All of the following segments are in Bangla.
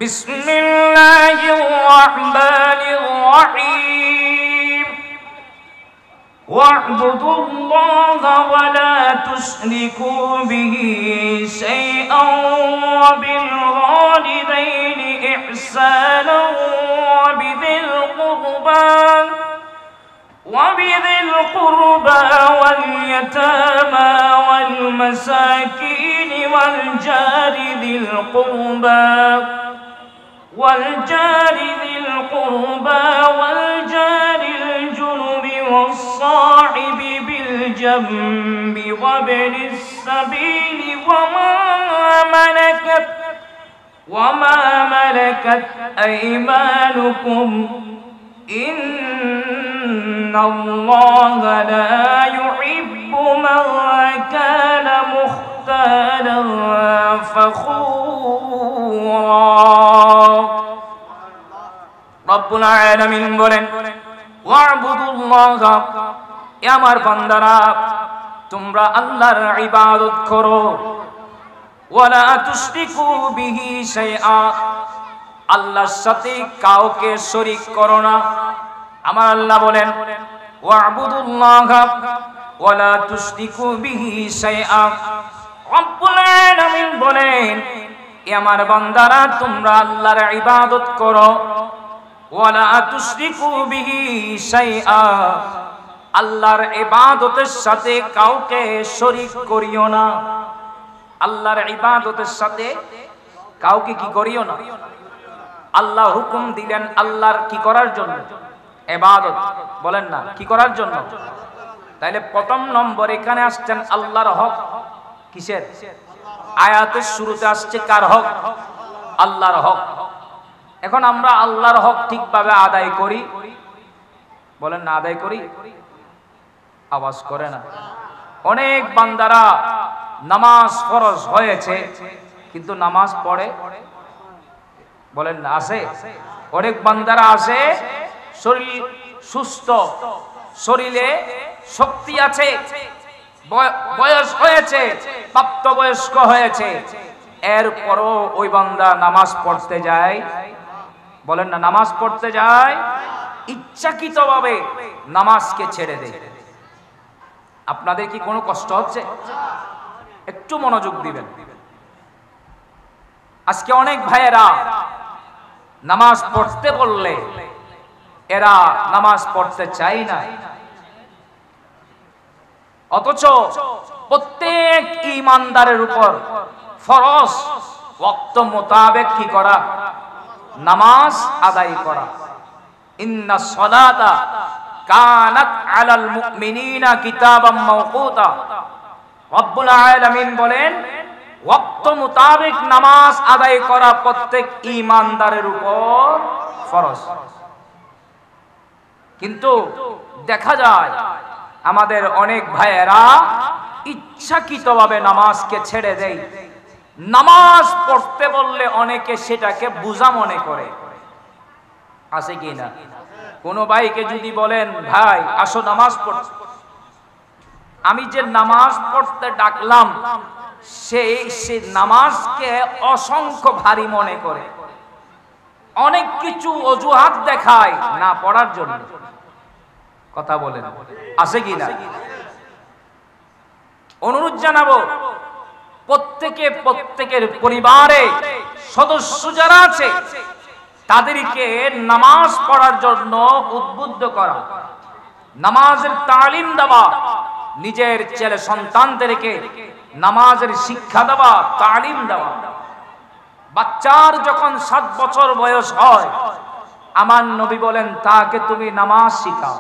বিসমিল্লাহির রহমানির রহিম ওয়া'বুদুল্লাহা ওয়া লা তুশরিকু বিহি শাইআন ওয়া বিল ওয়ালিদাইনি ইহসানান ওয়া বিযিল قربى واليتامى والمساكين والجار ذي القربى والجار الجنب والصاحب بالجنب وابن السبيل وما ملكت أيمانكم إن الله لا يحب من كان مختالا فخورا رب العالمين বলেন ওয়া'বুদুল্লাহা এ আমার বান্দারা তোমরা আল্লাহর ইবাদত করো ওয়ালা তুশরিকু বিহি শাইআ আল্লাহর সাথে কাউকে শরীক করো না আমার আল্লাহ বলেন ওয়া'বুদুল্লাহা ওয়ালা তুশরিকু বিহি শাইআ রব্বুল আলামিন বলেন এ আমার বান্দারা তোমরা আল্লাহর ইবাদত করো ওয়ালা তুশরিকু বিহি শাইআ আল্লাহর ইবাদতের সাথে কাউকে শরীক করিও না আল্লাহর ইবাদতের সাথে কাউকে কি করিও না আল্লাহ হুকুম দিলেন আল্লাহর কি করার জন্য ইবাদত বলেন না কি করার জন্য তাইলে প্রথম নম্বর এখানে আসছেন আল্লাহর হক কিসের আয়াতের শুরুতে আসছে কার হক আল্লাহর হক এখন আমরা আল্লাহর হক ঠিকভাবে আদায় করি বলেন না আদায় করি আওয়াজ করে না অনেক বান্দারা নামাজ ফরজ হয়েছে কিন্তু নামাজ পড়ে বলেন না আছে অনেক বান্দারা আছে শরীর সুস্থ শরীরে শক্তি আছে বয়স হয়েছে প্রাপ্তবয়স্ক হয়েছে এরপরও ওই বান্দা নামাজ পড়তে যায় বলেন না নামাজ পড়তে যায় ইচ্ছাকৃতভাবে নামাজকে ছেড়ে দেয় আপনাদের কি কোনো কষ্ট হচ্ছে একটু মনোযোগ দিবেন আজকে অনেক ভাইয়েরা নামাজ পড়তে বললে এরা নামাজ পড়তে চায় না অথচ প্রত্যেক ঈমানদারের উপর ফরজ ওয়াক্ত মোতাবেক কি করা নামাজ আদায় করা ইন্নাস সালাতা কানাত আলাল মুমিনিনা কিতাবাম মাওকুতা রব্বুল আলামিন বলেন ওয়াক্ত মোতাবেক নামাজ আদায় করা প্রত্যেক ঈমানদারের উপর ফরজ কিন্তু দেখা যায় আমাদের অনেক ভাইয়েরা ইচ্ছাকৃতভাবে নামাজকে ছেড়ে দেয় নামাজ পড়তে বললে অনেকে সেটাকে বোঝা মনে করে আছে কি না কোন ভাইকে যদি বলেন ভাই আসো নামাজ পড়তে আমি যে নামাজ পড়তে ডাকলাম সে নামাজকে অসংখ্য ভারী মনে করে অনেক কিছু অজুহাত দেখায় না পড়ার জন্য কথা বলেন আছে কি না অনুরোধ জানাবো প্রত্যেকের পরিবারে সদস্য যারা আছে তাদেরকে নামাজ পড়ার জন্য উদ্বুদ্ধ করা নামাজের তালিম দেওয়া নিজের ছেলে সন্তানদেরকে নামাজের শিক্ষা দেওয়া তালিম দেওয়া বাচ্চার যখন 7 বছর বয়স হয় আমার নবী বলেন তাকে তুমি নামাজ শিখাও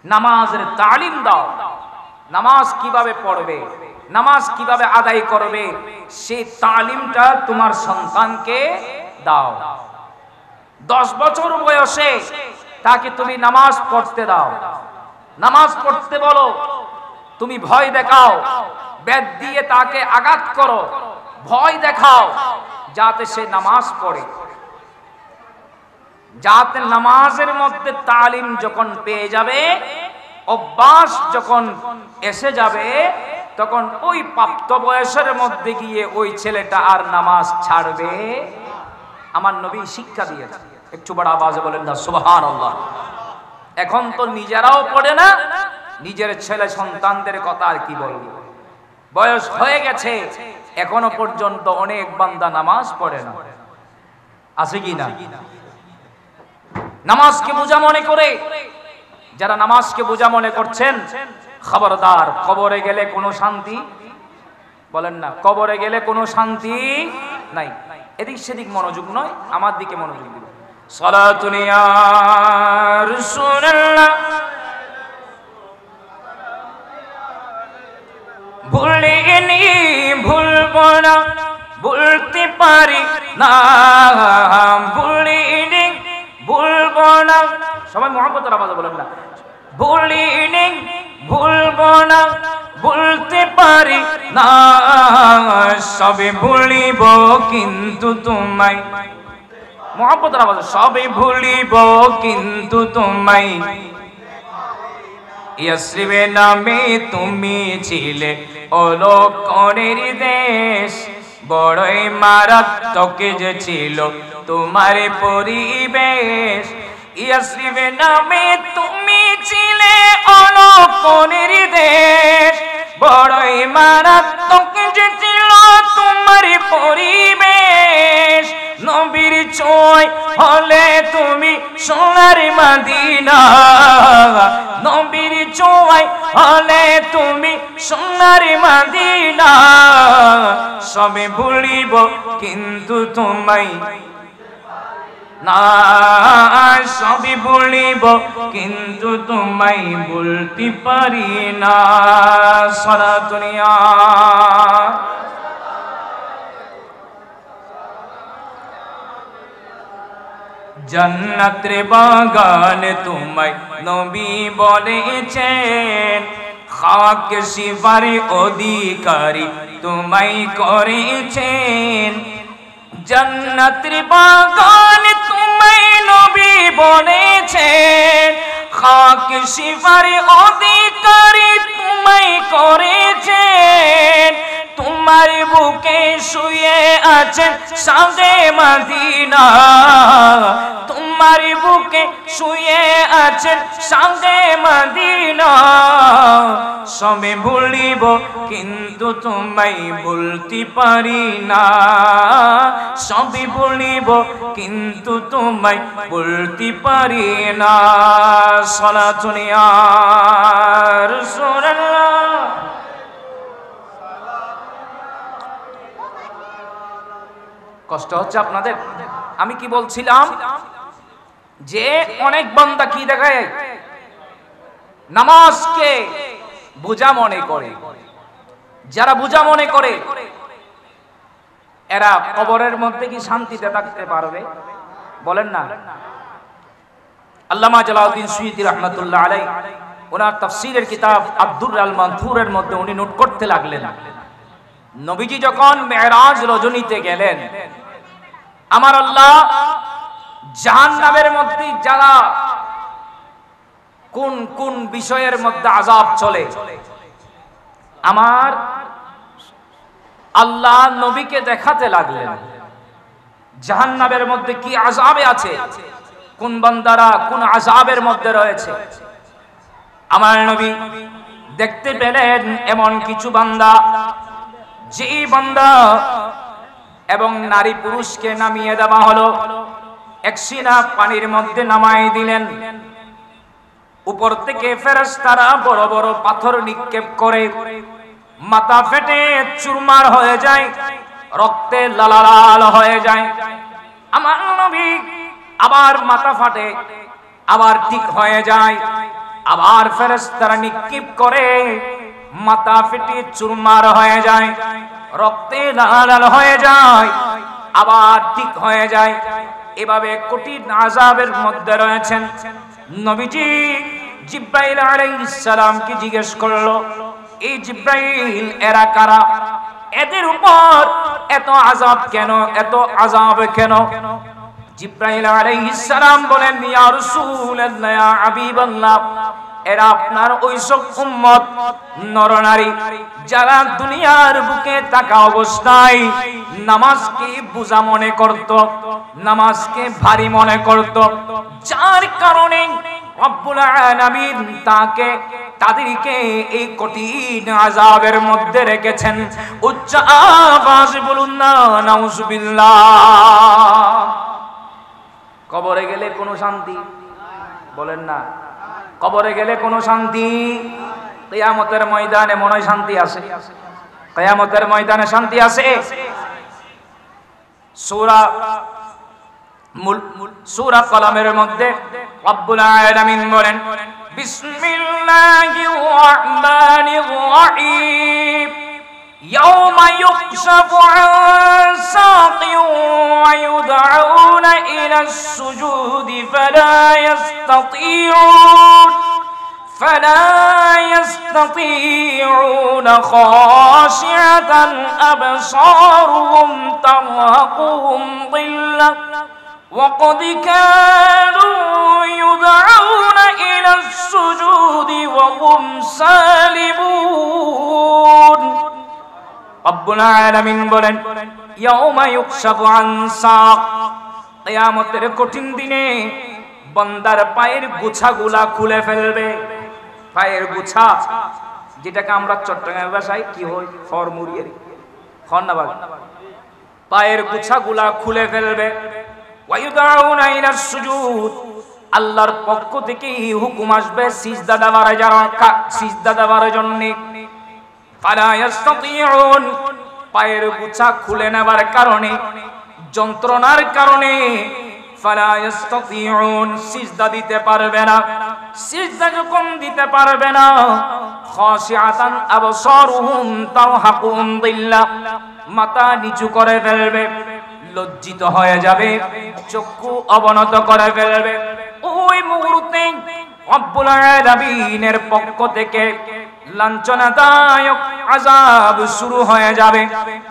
নামাজের তালিম দাও নামাজ কিভাবে পড়বে নামাজ কিভাবে আদায় করবে সেই তালিমটা তোমার সন্তানকে দাও 10 বছর বয়সে তাকে তুমি নামাজ পড়তে দাও নামাজ পড়তে বলো তুমি ভয় দেখাও বেদ দিয়ে তাকে আঘাত করো ভয় দেখাও যাতে সে নামাজ পড়ে যাতে নামাজের মধ্যে তালিম যখন পেয়ে যাবে অভ্যাস যখন এসে যাবে তখন ওই প্রাপ্ত বয়সের মধ্যে গিয়ে ওই ছেলেটা আর নামাজ ছাড়বে আমার নবী শিক্ষা দিয়েছে। একটু বড় আওয়াজে বলেন না সুবহানাল্লাহ। এখন তো নিজেরাও পড়ে না, নিজের ছেলে সন্তানদের কথা আর কি বলবো। বয়স হয়ে গেছে, এখনো পর্যন্ত অনেক বান্দা নামাজ পড়ে না, আছে কি না? নামাজকে বোঝা মনে করে, যারা নামাজকে বোঝা মনে করছেন, খবরদার, কবরে গেলে কোনো শান্তি, বলেন না, কবরে গেলে কোনো শান্তি নাই। এদিক সেদিক মনোযোগ নয়, আমার দিকে মনোযোগ দিন। সালাতুন ইয়া রাসূলুল্লাহ, ভুলিনি ভুলবো না, ভুলতে পারি না, ভুলিনি ভুলবো না। সবাই মুহাব্বতের আওয়াজে বলেন না, ভুলিনি ভুলবো না, ভুলতে পারি না, সবে ভুলিব কিন্তু তোমায়। মুহাব্বতের আওয়াজে, সবে ভুলিব কিন্তু তোমায়। ইয়াসরিবে নামে তুমি ছিলে অলৌকিক দেশ, বড়ই মারাত্মক যে ছিল তোমার পরিবেশ। ইয়াসরিবে নামে তুমি ছিলে অলৌকিক দেশ, বড়ই মারাত্মক যে ছিল তোমার পরিবেশ। নবীর ছোঁয় হলে তুমি সোনার মদিনা, নবীর ছোঁয় হলে তুমি সোনার মদিনা, সবে ভুলিব কিন্তু তোমায় না, সবে ভুলিব কিন্তু তোমায় ভুলতে পারি না। সালাতুন ইয়া জান্নাতের বাগান তোমায় নবী বলেছেন, খাক শিফার অধিকারী তোমায় করেছেন। জান্নাতের বাগান তোমায় নবী বলেছেন, খাক শিফার অধিকারী তোমায় করেছেন। তোমার বুকে শুয়ে আছেন সাদে মদিনা, তোমার বুকে শুয়ে আছেন সাদে মদিনা, সবে ভুলিব কিন্তু তোমায় ভুলতে পারি না, সবে ভুলিব কিন্তু তোমায় ভুলতে পারি না। সালাতুন ইয়া রাসূলুল্লাহ। কষ্ট হচ্ছে আপনাদের? আমি কি বলছিলাম যে অনেক বান্দা কি দেখায়, নামাজকে বোঝা মনে করে। যারা বোঝা মনে করে এরা কবরের মধ্যে কি শান্তিতে থাকতে পারবে? বলেন না। আল্লামা জালালউদ্দিন সুয়ুতী রাহমাতুল্লাহ আলাইহি ওনার তাফসীরের কিতাব আদ-দুররাল মানথুরের মধ্যে উনি নোট করতে লাগলেন, নবীজি যখন মেরাজ রজনীতে গেলেন, আমার আল্লাহ জাহান্নামের মধ্যে যারা কোন কোন বিষয়ের মধ্যে আযাব চলে, আমার আল্লাহ নবীকে দেখাতে লাগলেন জাহান্নামের মধ্যে কি আযাবে আছে, কোন বান্দারা কোন আযাবের মধ্যে রয়েছে। আমার নবী দেখতে পেলেন এমন কিছু বান্দা, যেই বান্দা এবং নারী পুরুষকে নামিয়ে দেওয়া হলো, এক সিনা পানির মধ্যে নামাই দিলেন। উপর থেকে ফেরেশতারা বড় বড় পাথর নিক্ষেপ করে, মাথা ফেটে চুরমার হয়ে যায়, রক্তে লাল হয়ে যায়। আমার নবী আবার মাথা ফাটে, আবার ঠিক হয়ে যায়, আবার ফেরেশতারা নিক্ষেপ করে, মাথা ফেটে চুরমার হয়ে যায়, রক্তে লাল হয়ে যায়, আবার ঠিক হয়ে যায়। এভাবে কঠিন আযাবের মধ্যে রয়েছেন। নবীজি জিব্রাইল আলাইহিস সালামকে জিজ্ঞেস করলো, এই জিব্রাইল এরা কারা? এদের উপর এত আযাব কেন, এত আযাব কেন? জিব্রাইল আলাইহিস সালাম বলেন, ইয়া রাসূলুল্লাহ, ইয়া হাবিবাল্লাহ, এরা আপনার ওইসব উম্মত নরনারী যারা দুনিয়ার বুকে থাকা অবস্থায় নামাজকে বোঝা মনে করত, নামাজকে ভারী মনে করত, যার কারণে রব্বুল আলামিন তাদেরকে এই কঠিন আযাবের মধ্যে রেখেছেন। উচ্চ আওয়াজে বলুন না নাউজুবিল্লাহ। কবরে গেলে কোনো শান্তি বলেন না, কবরে গেলে কোনো শান্তি? কিয়ামতের ময়দানে মনে হয় শান্তি আছে, কিয়ামতের ময়দানে শান্তি আছে। সূরা কলমের মধ্যে রব্বুল আলামিন বলেন বিসমিল্লাহির রাহমানির রাহিম ইয়াউমা ইউকশাফু আন সাকিন ওয়া ইউদআউনা ইলাস সুজুদি فلا يستطيعون خاشعة أبصارهم ترهقهم ظلة وقد كانوا يدعون إلى السجود وهم سالمون رب العالمين বলেন يوم يكشف عن ساق কিয়ামতের কঠিন দিনে বান্দার পায়ের গোছাগুলা খুলে ফেলবে। পায়ের গোছা যেটাকে আমরা চট্টগ্রামের ভাষায় কি হই ফরমুরিয়ে খন্নাবাগ, পায়ের গোছাগুলা খুলে ফেলবে। ওয়ায়ুদাউনা ইলাস সুজুদ, আল্লাহর পক্ষ থেকে হুকুম আসবে সিজদা দেওয়ার জন্য। ফালা ইস্তাতিউন, পায়ের গোছা খুলে নেবার কারণে, যন্ত্রণার কারণে ফালা ইস্তাতিউন সিজদা দিতে পারবে না। সিজদা যখন দিতে পারবে না, খাশিআতান আবসারুহুম তারহাকুহুম যিল্লা, মাথা নিচু করে ফেলবে, লজ্জিত হয়ে যাবে, চক্ষু অবনত করে ফেলবে। ওই মুহূর্তে রব্বুল আলামিনের পক্ষ থেকে লাঞ্ছনাদায়ক আযাব শুরু হয়ে যাবে।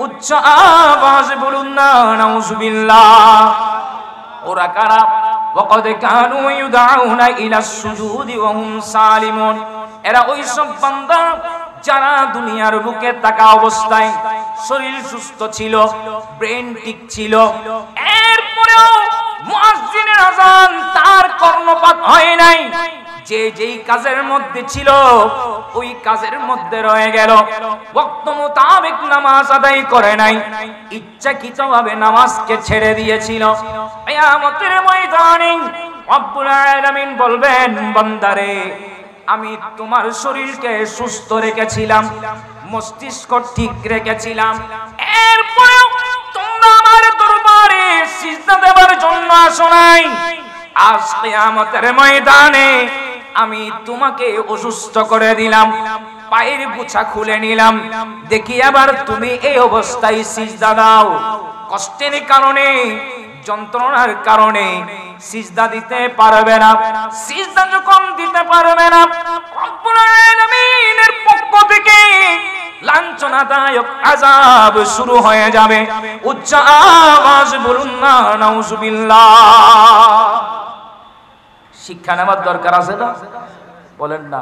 উচ্চ আওয়াজে বলুন না নাউজুবিল্লাহ। ওরা কারা? ওয়াকাদ কানু ইউদআউনা ইলাস সুজুদি ওয়া হুম সালিমুন, এরা ওই সব বান্দা যারা দুনিয়ার বুকে থাকা অবস্থায় শরীর সুস্থ ছিল, ব্রেন ঠিক ছিল, এরপরেও মুয়াজ্জিনের আযান তার কর্ণপাত হয় নাই। যে যেই কাজের মধ্যে ছিল ওই কাজের মধ্যে রয়ে গেল, ওয়াক্ত মোতাবেক নামাজ আদায় করে নাই, ইচ্ছাকৃতভাবে নামাজকে ছেড়ে দিয়েছিল। কিয়ামতের ময়দানে রব্বুল আলামিন বলবেন বান্দারে, আমি তোমার শরীরকে সুস্থ রেখেছিলাম, মস্তিষ্ক ঠিক রেখেছিলাম, এরপরেও তোমরা আমার দরবারে সিজদা দেওয়ার জন্য আসো নাই। আজ কিয়ামতের ময়দানে আমি তোমাকে অসুস্থ করে দিলাম, পায়ের গোছা খুলে নিলাম, দেখি আবার তুমি এই অবস্থায় সিজদা দাও। কষ্টের কারণে, যন্ত্রণার কারণে সিজদা দিতে পারবে না। সিজদা যখন দিতে পারবে না, রব্বুল আলামিনের পক্ষ থেকে লাঞ্ছনাদায়ক আযাব শুরু হয়ে যাবে। উচ্চ আওয়াজ বলুন না নাউজুবিল্লাহ। শিক্ষা নেওয়ার দরকার আছে না? বলেন না,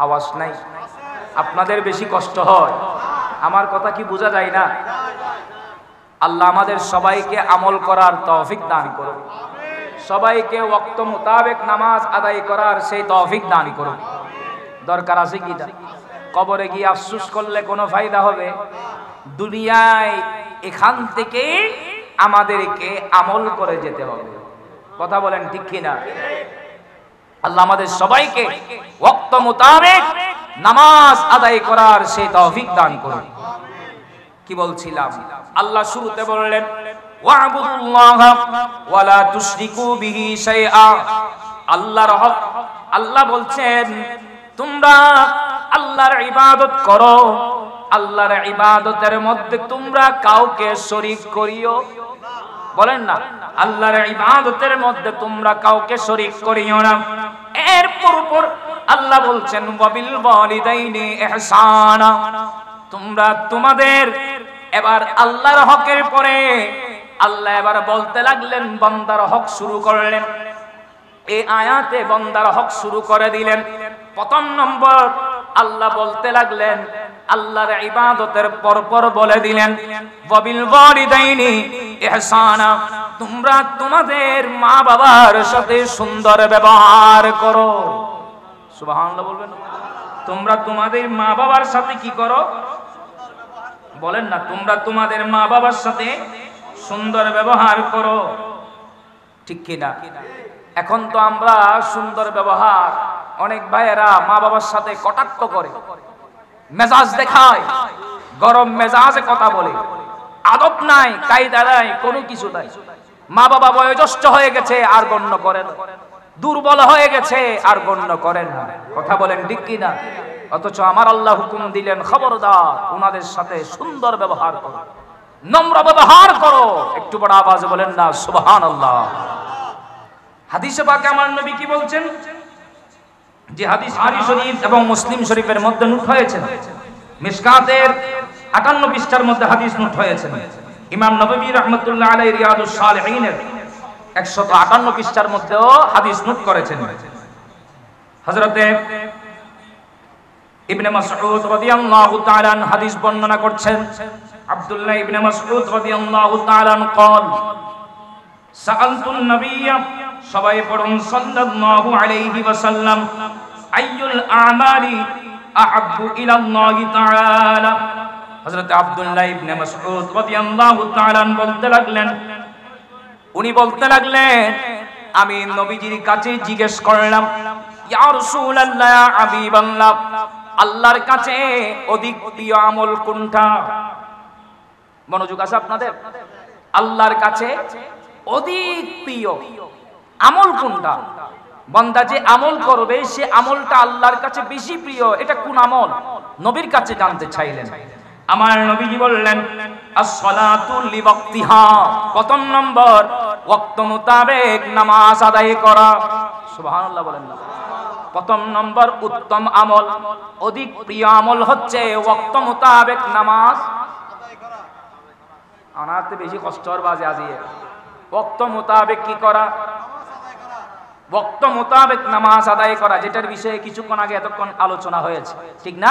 আওয়াজ নাই। আপনাদের বেশি কষ্ট হয়, আমার কথা কি বোঝা যায় না? আল্লাহ আমাদের সবাইকে আমল করার তৌফিক দান করুন, সবাইকে ওয়াক্ত মোতাবেক নামাজ আদায় করার সেই তৌফিক দান করুন। দরকার আছে কি? কবরে গিয়ে আফসোস করলে কোনো ফায়দা হবে? দুনিয়ায় এখান থেকে আমাদেরকে আমল করে যেতে হবে। কথা বলেন ঠিক কিনা? আল্লাহ আমাদের সবাইকে ওয়াক্ত মোতাবেক নামাজ আদায় করার সেই তৌফিক দান করুন। কি বলছিলাম? আল্লাহ শুরুতে বললেন ওয়া'বুদুল্লাহা ওয়া লা তুশরিকু বিহি শাইআ। আল্লাহর হক, আল্লাহ বলছেন তোমরা আল্লাহর ইবাদত করো, আল্লাহর ইবাদতের মধ্যে তোমরা কাউকে শরীক করিও। বলেন না, আল্লাহর ইবাদতের মধ্যে তোমরা কাউকে শরীক করিও না। এরপর আল্লাহ বলছেন ওয়াবিল ওয়ালিদাইনি ইহসানা। তোমরা তোমাদের, এবার আল্লাহর হকের পরে আল্লাহ এবার বলতে লাগলেন বান্দার হক শুরু করলেন। এই আয়াতে বান্দার হক শুরু করে দিলেন। প্রথম নম্বর আল্লাহ বলতে লাগলেন, আল্লাহর ইবাদতের পরপর বলে দিলেন ওয়াবিল ওয়ালিদাইনি ইহসানা, তোমরা তোমাদের মা বাবার সাথে সুন্দর ব্যবহার করো। সুবহানাল্লাহ বলবেন। তোমরা তোমাদের মা বাবার সাথে কি করো? বলেন না, তোমরা তোমাদের মা বাবার সাথে সুন্দর ব্যবহার করো, ঠিক কিনা? এখন তো আমরা সুন্দর ব্যবহার, অনেক ভাইয়েরা মা বাবার সাথে কটাক্ষ করে, মেজাজ দেখায়, গরম মেজাজে কথা বলে, আদব নাই, কায়দা নাই, কোনো কিছু নাই। মা বাবা বয়োজ্যেষ্ঠ হয়ে গেছে আর গণ্য করেন, দুর্বল হয়ে গেছে আর গণ্য করেন না। কথা বলেন ঠিক কিনা? অথচ আমার আল্লাহ হুকুম দিলেন, খবরদার ওনাদের সাথে সুন্দর ব্যবহার করো, নম্র ব্যবহার করো। একটু বড় আওয়াজে বলেন না সুবহানাল্লাহ। হাদিসে পাকে আমার নবী কি বলছেন, যে হাদিস বুখারী শরীফ এবং মুসলিম শরীফের মধ্যে নোট হয়েছে, মিশকাতের 58 পৃষ্ঠার মধ্যে হাদিস নোট হয়েছে। ইমাম নববী রাহমাতুল্লাহ আলাইহি রিয়াদুস সালিহিনের 158 পৃষ্ঠার মধ্যেও হাদিস নোট করেছেন। হযরতে ইবনে মাসউদ রাদিয়াল্লাহু তাআলা হাদিস বর্ণনা করছেন। আব্দুল্লাহ ইবনে মাসউদ রাদিয়াল্লাহু তাআলা قال সাআলতুন নাবিয়্য, সবাই পড়ুন সাল্লাল্লাহু আলাইহি ওয়াসাল্লাম, আইয়ুল আমালি আহাব্বু ইলাল্লাহি তাআলা। হযরত আব্দুল্লাহ ইবনে মাসউদ রাদিয়াল্লাহু তাআলা বলতে লাগলেন, উনি বলতে লাগলেন, আমি নবীজির কাছে জিজ্ঞেস করলাম, ইয়া রাসূলুল্লাহ, ইয়া হাবিবাল্লাহ, আল্লাহর কাছে অধিক প্রিয় আমল কোনটা? মনোযোগ আছে আপনাদের? আল্লাহর কাছে অধিক প্রিয় আমল কোনটা? বান্দা যে আমল করবে সে আমলটা আল্লাহর কাছে বেশি প্রিয়, এটা কোন আমল? নবীর কাছে জানতে চাইলেন। আমার নবীজি বললেন, as-salatu li waqtiha, প্রথম নম্বর ওয়াক্ত মোতাবেক নামাজ আদায় করা। সুবহানাল্লাহ বলেন না। প্রথম নম্বর উত্তম আমল, অধিক প্রিয় আমল হচ্ছে ওয়াক্ত মোতাবেক নামাজ আদায় করা। আনাতে বেশি কষ্টর বাজে আজিয়ে ওয়াক্ত মোতাবেক কি করা? ওয়াক্ত মোতাবেক নামাজ আদায় করা, যেটার বিষয়ে কিছুক্ষণ আগে এতক্ষণ আলোচনা হয়েছে, ঠিক না?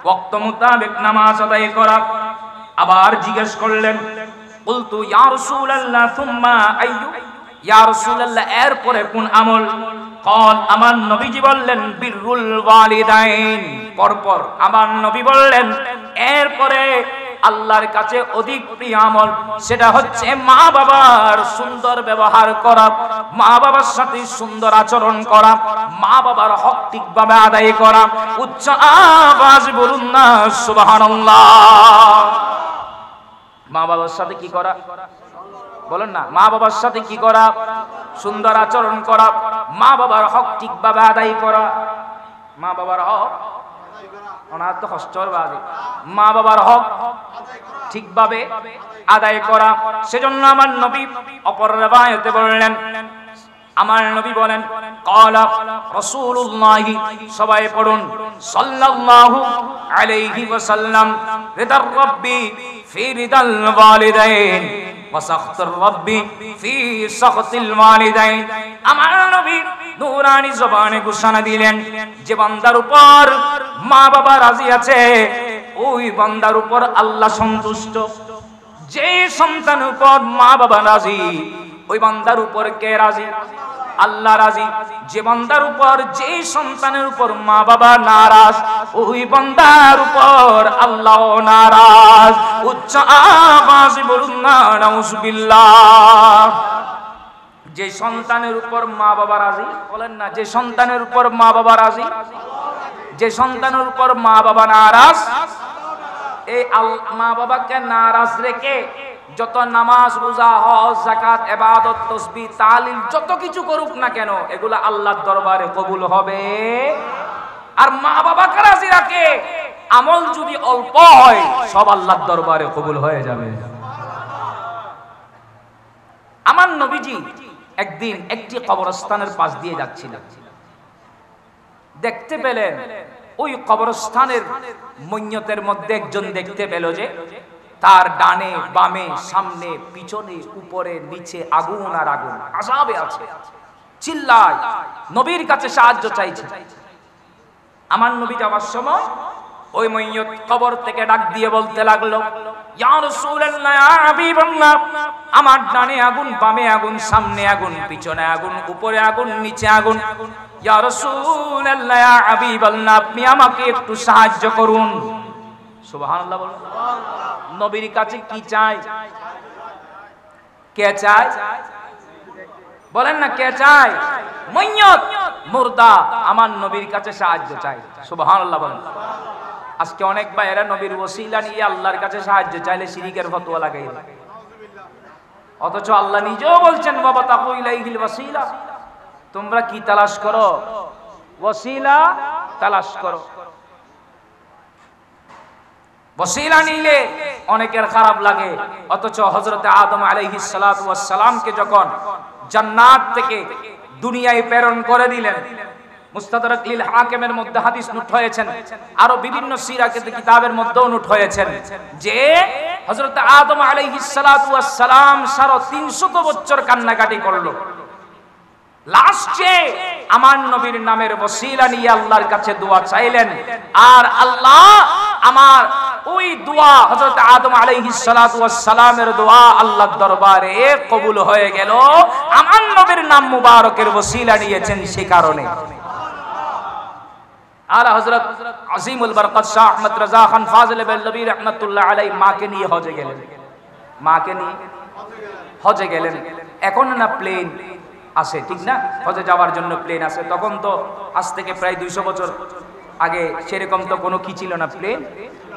ওয়াক্ত মোতাবেক নামাজ আদায় করা। আবার জিজ্ঞেস করলেন, কুলতু ইয়া রাসূলুল্লাহ সুম্মা আইয়ু, ইয়া রাসূলুল্লাহ এরপরে কোন আমল? قال, আমার নবীজি বললেন বিররুল ওয়ালিদাইন। পরপর আমার নবী বললেন এরপরে আল্লাহর কাছে অধিক প্রিয় আমল সেটা হচ্ছে মা বাবার সুন্দর ব্যবহার করা, মা বাবার সাথে সুন্দর আচরণ করা, মা বাবার হক ঠিকভাবে আদায় করা। উচ্চ আওয়াজ বলুন না সুবহানাল্লাহ। মা বাবার সাথে কি করা? বলেন না, মা বাবার সাথে কি করা? সুন্দর আচরণ করা, মা বাবার হক ঠিকভাবে আদায় করা। মা বাবার হক ওনার তো কষ্টর বাদে, মা বাবার হক ঠিকভাবে আদায় করা। সেজন্য আমার নবী অপর রিওয়ায়াতে বললেন, আমার নবী বলেন, ক্বালা রাসূলুল্লাহ, সবাই পড়ুন, সাল্লাল্লাহু আলাইহি ওয়াসাল্লাম, রিদার রাব্বি ফি রিদাল ওয়ালিদাইন ওয়া সাখতুর রাব্বি ফি সাখতিল ওয়ালিদাইন। আমার নবী নূরানি জবানে ঘোষণা দিলেন, যে বান্দার উপর মা বাবা রাজি আছে ওই বান্দার উপর আল্লাহ সন্তুষ্ট। যে সন্তানের উপর মা বাবা রাজি ওই বান্দার উপর কে রাজি? আল্লাহ রাজি। যে বান্দার উপর, যে সন্তানের উপর মা বাবা নারাজ ওই বান্দার উপর আল্লাহ নারাজ। উচ্চ আওয়াজে বলুন না নাউজুবিল্লাহ। যে সন্তানের উপর মা বাবা রাজি, বলেন না, যে সন্তানের উপর মা বাবা রাজি, যে সন্তানের উপর মা বাবা নারাজ, এই মা বাবাকে নারাজ রেখে যত নামাজ, রোজা, হজ, যাকাত, ইবাদত, তাসবিহ, তাহলিল যত কিছু করুক না কেন এগুলো আল্লাহর দরবারে কবুল হবে। আর মা বাবাকে রাজি রাখে আমল যদি অল্প হয় সব আল্লাহর দরবারে কবুল হয়ে যাবে। আমার নবীজি একদিন একটি কবরস্থানের পাশ দিয়ে যাচ্ছিলেন, দেখতে পেলেন ওই কবরস্থানের ময়্যতের মধ্যে একজন দেখতে পেল যে তার ডানে বামে সামনে পিছনে উপরে নিচে আগুন আর আগুন, আযাবে আছে। চিল্লায়, নবীর কাছে সাহায্য চাইছে। আমার নবী যাওয়ার সময় ওই মাইয়ত কবর থেকে ডাক দিয়ে বলতে লাগলো, ইয়া রাসূলুল্লাহ, ইয়া হাবিবাল্লাহ, আমার ডানে আগুন, বামে আগুন, সামনে আগুন, পিছনে আগুন, উপরে আগুন, নিচে আগুন। ইয়া রাসূলুল্লাহ, ইয়া হাবিবাল্লাহ, আপনি আমাকে একটু সাহায্য করুন। সুবহানাল্লাহ বলুন। নবীর কাছে কি চাই? কে চায়? বলেন না, কে চায়? মাইয়ত, মুর্দা আমার নবীর কাছে সাহায্য চাই। সুবহানাল্লাহ বলেন। আজকে অনেক ভাইয়েরা নবীর ওসিলা নিয়ে আল্লাহর কাছে সাহায্য চাইলে শিরকের ফতোয়া লাগাই দেয়। অথচ আল্লাহ নিজেও বলছেন, বাবা তাকু ইলাইহিল ওয়াসিলা, তোমরা কি তালাশ করো? ওসিলা তালাশ করো। ওসিলা নিলে অনেকের খারাপ লাগে, অথচ হযরত আদম আলাইহিস সালাতু ওয়াস সালামকে যখন জান্নাত থেকে দুনিয়ায় প্রেরণ করে দিলেন, মুস্তাদরাক লিল হাকিমের মধ্যে হাদিস নোট হয়েছেন, আরো বিভিন্ন সিরাকের কিতাবের মধ্যেও নোট হয়েছেন যে হযরত আদম আলাইহিস সালাতু ওয়াস সালাম 350 বছর কান্নাকাটি করলো। লাস্টে আমার নবীর নামের ওসিলা নিয়ে আল্লাহর কাছে দোয়া চাইলেন, আর আল্লাহ আমার ওই দোয়া, হযরত আদম আলাইহিস সালাতু ওয়াস সালামের দোয়া আল্লাহর দরবারে কবুল হয়ে গেল। আমার নবীর নাম মুবারকের ওসিলা নিয়েছেন সে কারণে। আলা হযরত আজিমুল বরকত শাহ আহমদ রাজা খান ফাজিল বেলবী রাহমাতুল্লাহ আলাইহি মাকে নিয়ে হজে গেলেন। মাকে নিয়ে হজে গেলেন। এখন না প্লেন আছে, ঠিক না? হজে যাওয়ার জন্য প্লেন আছে। তখন তো আজ থেকে প্রায় 200 বছর আগে সেরকম তো কোনো কি ছিল না,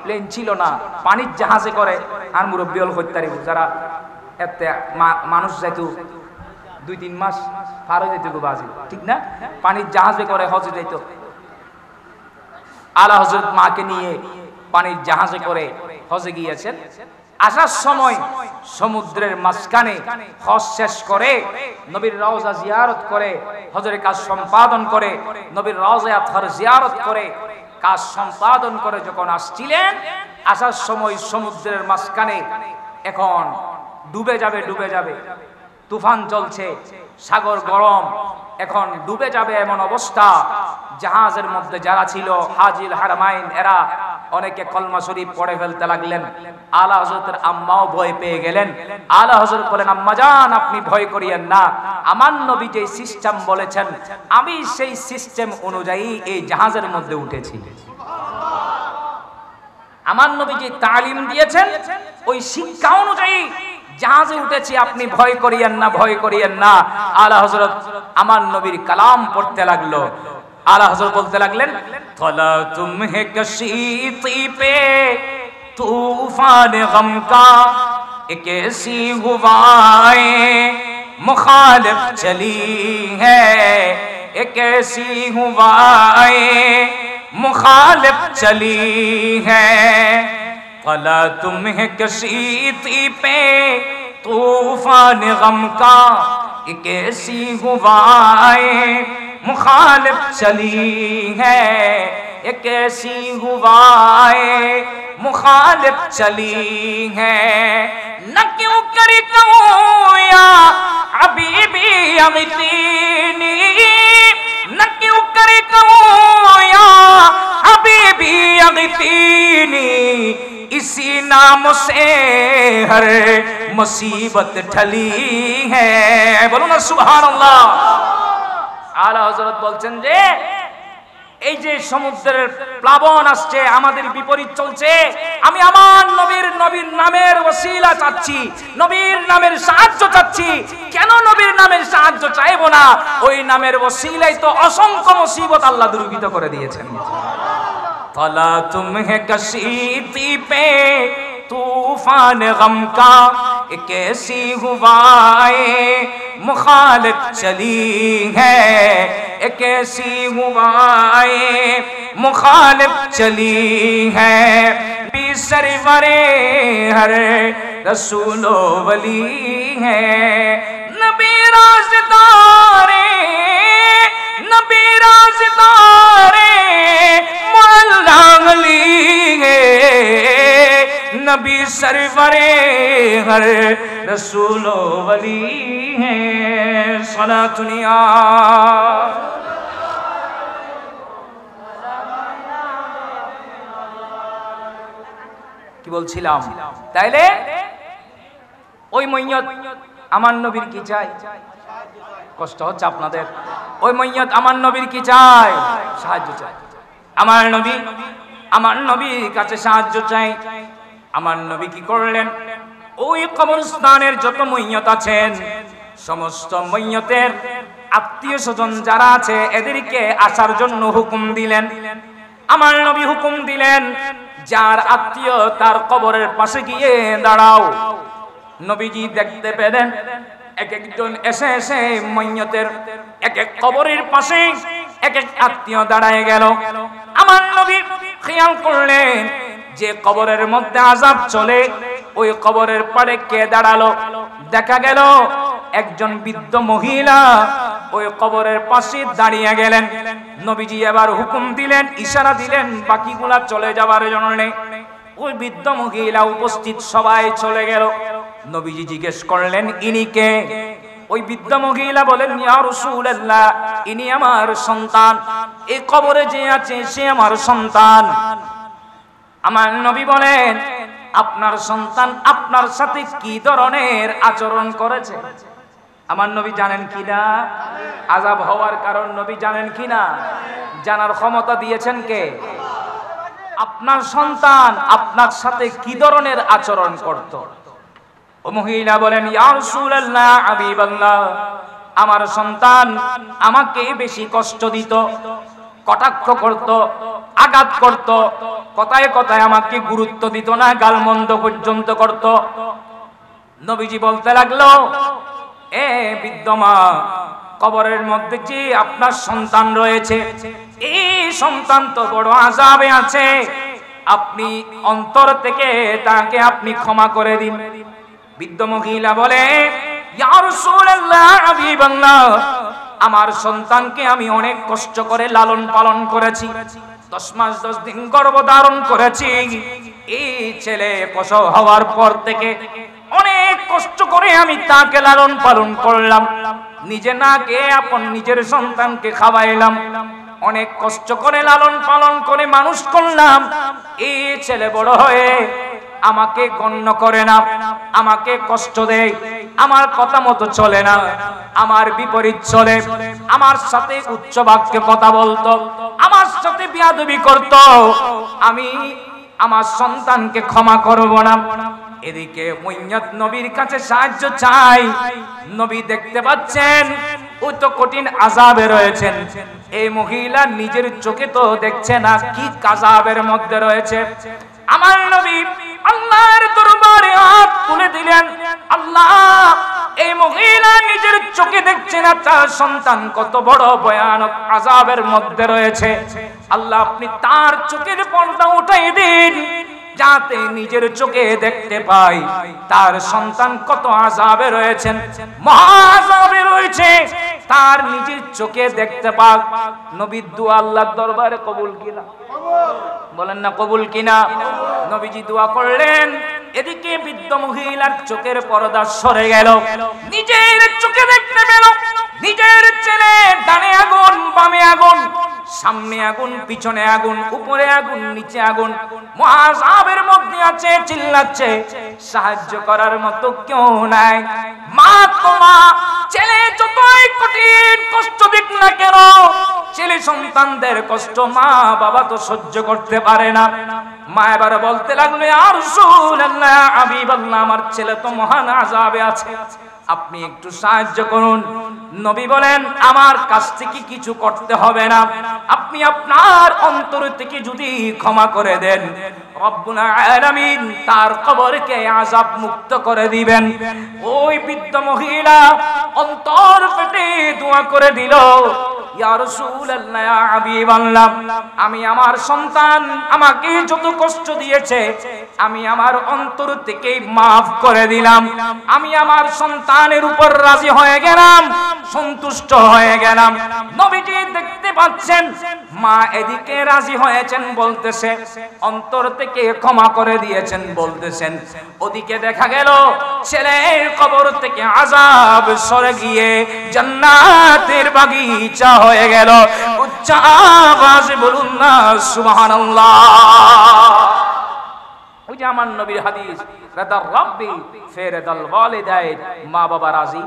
প্লেন ছিল না। পানির জাহাজে করে আর মুরব্বী হল হত্যারি যারা এতে মানুষ যাইতো 2-3 মাস পার হয়ে যেত বাজি, ঠিক না? পানির জাহাজে করে হজে যাইতো। আলা হযরত মাকে নিয়ে পানির জাহাজে করে হজে গিয়েছেন। আসার সময় সমুদ্রের মাঝখানে হজ শেষ করে নবীর রওজা জিয়ারত করে হজের কাজ সম্পাদন করে, নবীর রওজা আতহার জিয়ারত করে কাজ সম্পাদন করে যখন আসছিলেন, আসার সময় সমুদ্রের মাঝখানে এখন ডুবে যাবে, তুফান চলছে, সাগর গরম, এখন ডুবে যাবে এমন অবস্থা। জাহাজের মধ্যে যারা ছিল হাজিল হারমাইন, এরা অনেকে কলমা শরীফ পড়ে ফেলতে লাগলেন। আলা হযরতের আম্মাও ভয় পেয়ে গেলেন। আলা হযরত বলেন, আম্মা জান আপনি ভয় করিয়েন না, আমার নবী যে সিস্টেম বলেছেন আমি সেই সিস্টেম অনুযায়ী এই জাহাজের মধ্যে উঠেছি। আমার নবী যে তালিম দিয়েছেন ওই শিক্ষা অনুযায়ী জাহাজে উঠেছি, আপনি ভয় করিয়েন না। আলা হযরত আমার নবীর কালাম পড়তে লাগলো। আলা হযরত বলতে লাগলেন, তলা তুমহে কশীতি পে তूफान गम का एक ऐसी हवाएं मुखालिफ चली है, एक ऐसी हवाएं मुखालिफ चली है, फला तुम्हें कशीती पे तूफान गम का एक ऐसी हवाएं मुखालिफ चली है, एक ऐसी हवाएं मुखालिफ चली है, न क्यों करे कहूँ या हबीबी अगतीनी, न क्यों करे कहूँ या हबीबी अगतीनी, इसी नाम से हर मुसीबत ढली है। बोलो ना सुभान अल्लाह। आला हजरत বলছেন যে এই যে সমুদ্রের প্লাবন আসছে, আমাদের বিপরীত চলছে, আমি আমার নবীর নামের ওসিলা চাচ্ছি, নবীর নামের সাহায্য চাচ্ছি। কেন নবীর নামের সাহায্য চাইবো না? ওই নামের ওসিলাই তো অসংখ্য মুসিবত আল্লাহ দূরীভূত করে দিয়েছেন। তলা তুমহে কশীতি পে तूफान गम का एक ऐसी हवाएं मुखालिफ चली है, एक ऐसी हवाएं मुखालिफ चली है, भी सरवरे हर रसूलो वली है, नबी राज़दारे मौला अली है, नबी सरवरे हर रसूल वली हैं सलातुनिया। কি বলছিলাম? তাইলে ওই মইয়ত আমার নবীর কি চাই? কষ্ট হচ্ছে আপনাদের? ওই মইয়ত আমার নবীর কি চাই? সাহায্য চাই। আমার নবীর কাছে সাহায্য চাই। আমার নবী কি করলেন? ওই কবরস্থানের যত মইয়ত আছেন সমস্ত মইয়তের আত্মীয় স্বজন যারা আছে এদেরকে আসার জন্য হুকুম দিলেন। আমার নবী হুকুম দিলেন যার আত্মীয় তার কবরের পাশে গিয়ে দাঁড়াও। নবীজি দেখতে পেলেন এক একজন এসে এসে মইয়তের এক এক কবরের পাশে এক এক আত্মীয় দাঁড়ায় গেল। আমার নবী খেয়াল করলেন যে কবরের মধ্যে আযাব চলে, ওই কবরের পাড়ে কে দাঁড়ালো? দেখা গেল একজন বৃদ্ধ মহিলা ওই কবরের পাশে দাঁড়িয়ে গেলেন। নবীজি এবার হুকুম দিলেন, ইশারা দিলেন বাকিগুলা চলে যাবার জন্য। ওই বৃদ্ধ মহিলা উপস্থিত সবাই চলে গেল। নবীজি জিজ্ঞেস করলেন ইনি কে? ওই বৃদ্ধ মহিলা বলেন ইয়া রাসূলুল্লাহ, ইনি আমার সন্তান, এই কবরে যে আছে সে আমার সন্তান। আমার নবী বলেন আপনার সন্তান আপনার সাথে কি ধরনের আচরণ করেছে? আমার নবী জানেন কিনা? আযাব হওয়ার কারণ নবী জানেন কিনা? জানার ক্ষমতা দিয়েছেন কে? আপনার সন্তান আপনার সাথে কি ধরনের আচরণ করত? ও মহিলা বলেন ইয়া রাসূলুল্লাহ, হাবিবাল্লাহ, আমার সন্তান আমাকে বেশি কষ্ট দিত, কটাক্ষ করত, আঘাত করত, কথায় কথায় আমাকে গুরুত্ব দিত না, গালমন্দ পর্যন্ত করত। নবীজি বলতে লাগলো এ বৃদ্ধ মা, কবরের মধ্যে যে আপনার সন্তান রয়েছে এই সন্তান তো বড় আযাবে আছে, আপনি অন্তর থেকে তাকে আপনি ক্ষমা করে দিন। বৃদ্ধ মহিলা বলে ইয়া রাসূলুল্লাহ, হাবিবাল্লাহ, আমার সন্তানকে আমি অনেক কষ্ট করে লালন পালন করেছি, 10 মাস 10 দিন গর্ভধারণ করেছি। এই ছেলে প্রসব হওয়ার পর থেকে অনেক কষ্ট করে আমি তাকে লালন পালন করলাম, নিজে না খেয়ে আপন নিজের সন্তানকে খাওয়াইলাম, অনেক কষ্ট করে লালন পালন করে মানুষ করলাম। এই ছেলে বড় হয়ে আমাকে গণ্য করে না, আমাকে কষ্ট দেয়, আমার কথা মতো চলে না, আমার বিপরীত চলে, আমার সাথে উচ্চ বাক্যে কথা বলতো, আমার সাথে বিয়াদবি করত। আমি আমার সন্তানকে ক্ষমা করব না। এদিকে মইয়ত নবীর কাছে সাহায্য চাই। নবী দেখতে পাচ্ছেন ওই তো কঠিন আযাবে রয়েছেন। এই মহিলা নিজের চোখে তো দেখছে না কি আযাবের মধ্যে রয়েছে। আমার নবী আল্লাহর দরবারে হাত তুলে দিলেন, আল্লাহ, এই মহিলা নিজের চোখে দেখছে না তার সন্তান কত বড় ভয়ানক আযাবের মধ্যে রয়েছে। আল্লাহ, আপনি তার চোখের পর্দা উঠাই দিন যাতে নিজের চোখে দেখতে পাই তার সন্তান কত আযাবে রয়েছেন, মহা আযাবে রয়েছে, তার নিজের চোখে দেখতে পাক। নবীর দোয়া আল্লাহর দরবারে কবুল কিনা? বলেন না কবুল কিনা? নবীজি দোয়া করলেন, এদিকে বৃদ্ধ মহিলার চোখের পর্দা সরে গেল, নিজের চোখে দেখতে পেল নিজের ছেলে ডানে আগুন বামে আগুন, সামনে আগুন পিছনে আগুন, উপরে আগুন নিচে আগুন, মহাযাবের মধ্যে আছে, চিল্লাচ্ছে, সাহায্য করার মতো কেউ নাই। মা তো মা, ছেলে যতই কঠিন কষ্ট দিক না কেন, ছেলে সন্তানদের কষ্ট মা বাবা তো সহ্য করতে পারে না। মা এবার বলতে লাগলো ইয়া রাসূলুল্লাহ, হাবিবাল্লাহ, আমার ছেলে তো মহান আযাবে আছে, আপনি একটু সাহায্য করুন। নবী বলেন আমার কাছ থেকে কিছু করতে হবে না, আপনি আপনার অন্তর থেকে যদি ক্ষমা করে দেন রব্বুল আলামিন তার কবরকে আযাব মুক্ত করে দিবেন। ওই বৃদ্ধ মহিলা অন্তর ফেটে দোয়া করে দিল, ইয়া রাসূলুল্লাহ, ইয়া হাবিবাল্লাহ, আমি আমার সন্তান আমাকে যত কষ্ট দিয়েছে আমি আমার অন্তর থেকে মাফ করে দিলাম, আমি আমার সন্তানের উপর রাজি হয়ে গেলাম, সন্তুষ্ট হয়ে গেলাম। নবীজি দেখতে পাচ্ছেন মা এদিকে রাজি হয়েছেন বলতেছে, অন্তর থেকে ক্ষমা করে দিয়েছেন বলতেছেন, ওদিকে দেখা গেল ছেলের কবর থেকে আযাব সরে গিয়ে জান্নাতের বাগিচা হয়ে গেল। উচ্চ আওয়াজে বলুন না সুবহানাল্লাহ। ওই যে আমার নবীর হাদিস, রাদার রাব্বি ফিরদাল ওয়ালিদাইন, মা বাবা রাজি